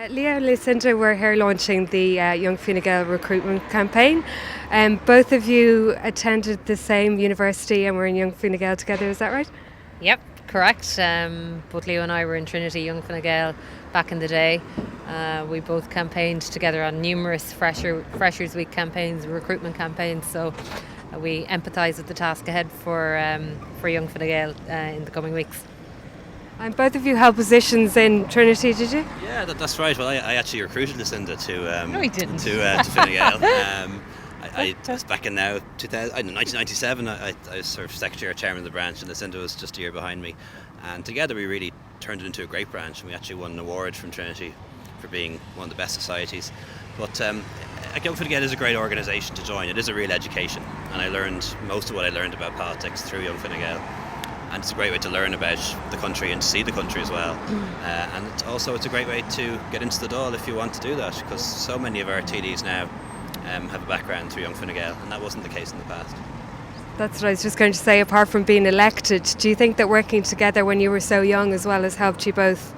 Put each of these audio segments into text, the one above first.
Leah and Lucinda were here launching the Young Fine Gael recruitment campaign. Both of you attended the same university and were in Young Fine Gael together, is that right? Yep, correct. Both Leo and I were in Trinity Young Fine Gael back in the day. We both campaigned together on numerous Freshers Week campaigns, recruitment campaigns. So we empathise with the task ahead for Young Fine Gael in the coming weeks. And both of you held positions in Trinity, did you? Yeah, that's right. Well, I actually recruited Lucinda to No, he didn't. to Fine Gael. I was back in 1997. I was sort of secretary or chairman of the branch, and Lucinda was just a year behind me. And together we really turned it into a great branch, and we actually won an award from Trinity for being one of the best societies. But Young Fine Gael is a great organisation to join. It is a real education, and I learned most of what I learned about politics through Young Fine Gael. And it's a great way to learn about the country and to see the country as well. And it's a great way to get into the Dáil if you want to do that, because so many of our TDs now have a background through Young Fine Gael, and that wasn't the case in the past. That's what I was just going to say. Apart from being elected, do you think that working together when you were so young as well has helped you both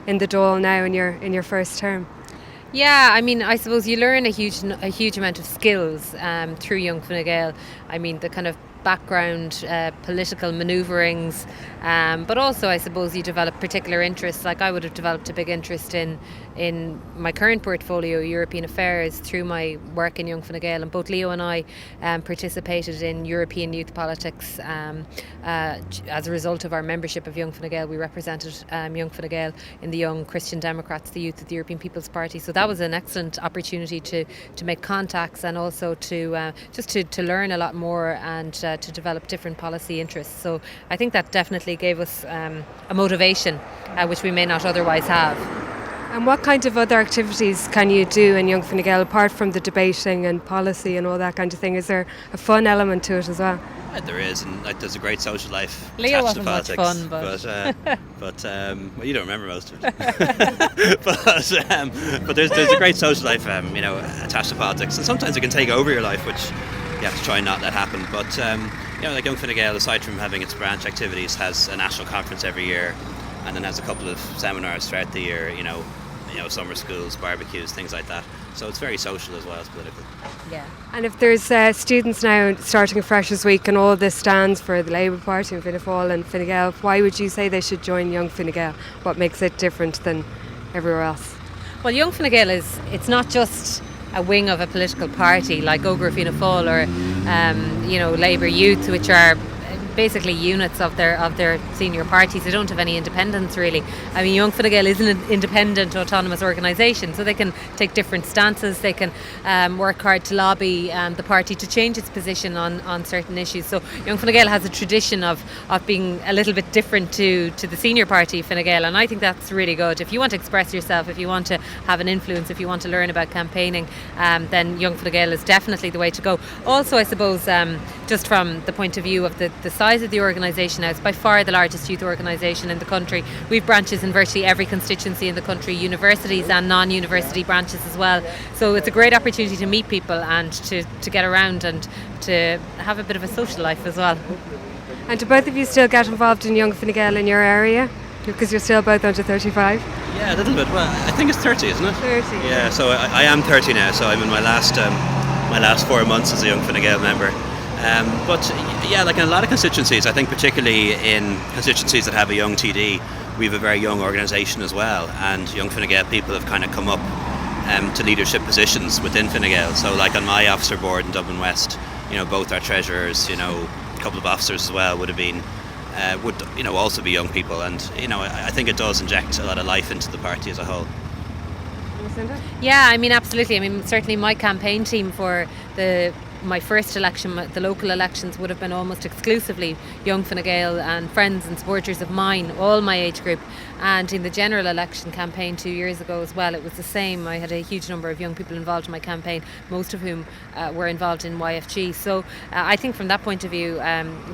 in the Dáil now in your first term? Yeah, I mean, I suppose you learn a huge amount of skills through Young Fine Gael. I mean, the kind of background, political manoeuvrings, but also I suppose you develop particular interests. Like I would have developed a big interest in my current portfolio, European affairs, through my work in Young Fine Gael, and both Leo and I participated in European youth politics. As a result of our membership of Young Fine Gael, we represented Young Fine Gael in the Young Christian Democrats, the youth of the European People's Party. So that was an excellent opportunity to make contacts and also to learn a lot more and to develop different policy interests. So I think that definitely gave us a motivation which we may not otherwise have. And what kind of other activities can you do in Young Fine Gael apart from the debating and policy and all that kind of thing? Is there a fun element to it as well? There is, and there's a great social life Leo attached to wasn't much politics. fun, but well, you don't remember most of it. but there's a great social life, attached to politics, and sometimes it can take over your life, which you have to try and not let happen. But like Young Fine Gael, aside from having its branch activities, has a national conference every year, and then has a couple of seminars throughout the year. Summer schools, barbecues, things like that. So it's very social as well as political. Yeah. And if there's students now starting a Freshers Week and all this stands for the Labour Party and Fianna Fáil and Fine Gael, why would you say they should join Young Fine Gael? What makes it different than everywhere else? Well, Young Fine Gael it's not just a wing of a political party like Ógra Fianna Fáil or Labour Youth, which are basically units of their senior parties. They don't have any independence really. I mean, Young Fine Gael is an independent autonomous organisation, so they can take different stances. They can work hard to lobby the party to change its position on certain issues. So Young Fine Gael has a tradition of being a little bit different to the senior party Fine Gael, and I think that's really good. If you want to express yourself, if you want to have an influence, if you want to learn about campaigning, then Young Fine Gael is definitely the way to go. Also, I suppose just from the point of view of the size of the organisation now, it's by far the largest youth organisation in the country. We've branches in virtually every constituency in the country, universities and non-university branches as well. So it's a great opportunity to meet people and to get around and to have a bit of a social life as well. And do both of you still get involved in Young Fine Gael in your area? Because you're still both under 35? Yeah, a little bit. Well, I think it's 30, isn't it? 30. Yeah, so I am 30 now, so I'm in my last 4 months as a Young Fine Gael member. But yeah, like in a lot of constituencies, I think particularly in constituencies that have a young TD, we have a very young organisation as well, and Young Fine Gael people have kind of come up to leadership positions within Fine Gael. So like on my officer board in Dublin West, both our treasurers, a couple of officers as well would have been also be young people, and I think it does inject a lot of life into the party as a whole. Lucinda? Yeah, I mean, absolutely. I mean, certainly my campaign team for my first election, the local elections, would have been almost exclusively Young Fine Gael and friends and supporters of mine, all my age group. And in the general election campaign 2 years ago as well, it was the same. I had a huge number of young people involved in my campaign, most of whom were involved in YFG. So I think from that point of view,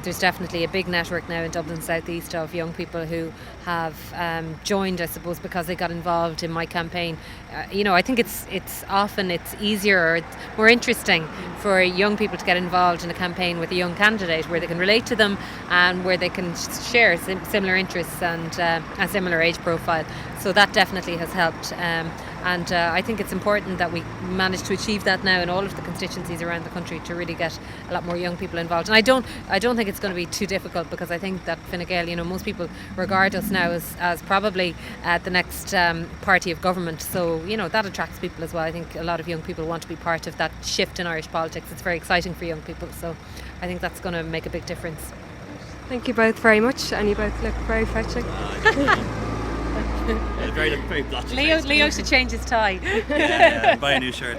there's definitely a big network now in Dublin South East of young people who have joined, I suppose, because they got involved in my campaign. I think it's easier or it's more interesting for young people to get involved in a campaign with a young candidate where they can relate to them and where they can share similar interests and a similar age profile. So that definitely has helped. And I think it's important that we manage to achieve that now in all of the constituencies around the country, to really get a lot more young people involved. And I don't think it's going to be too difficult, because I think that Fine Gael, most people regard us now as probably the next party of government. So that attracts people as well. I think a lot of young people want to be part of that shift in Irish politics. It's very exciting for young people. So I think that's going to make a big difference. Thank you both very much, and you both look very fetching. Very blotchy. Leo should change his tie. Yeah, buy a new shirt.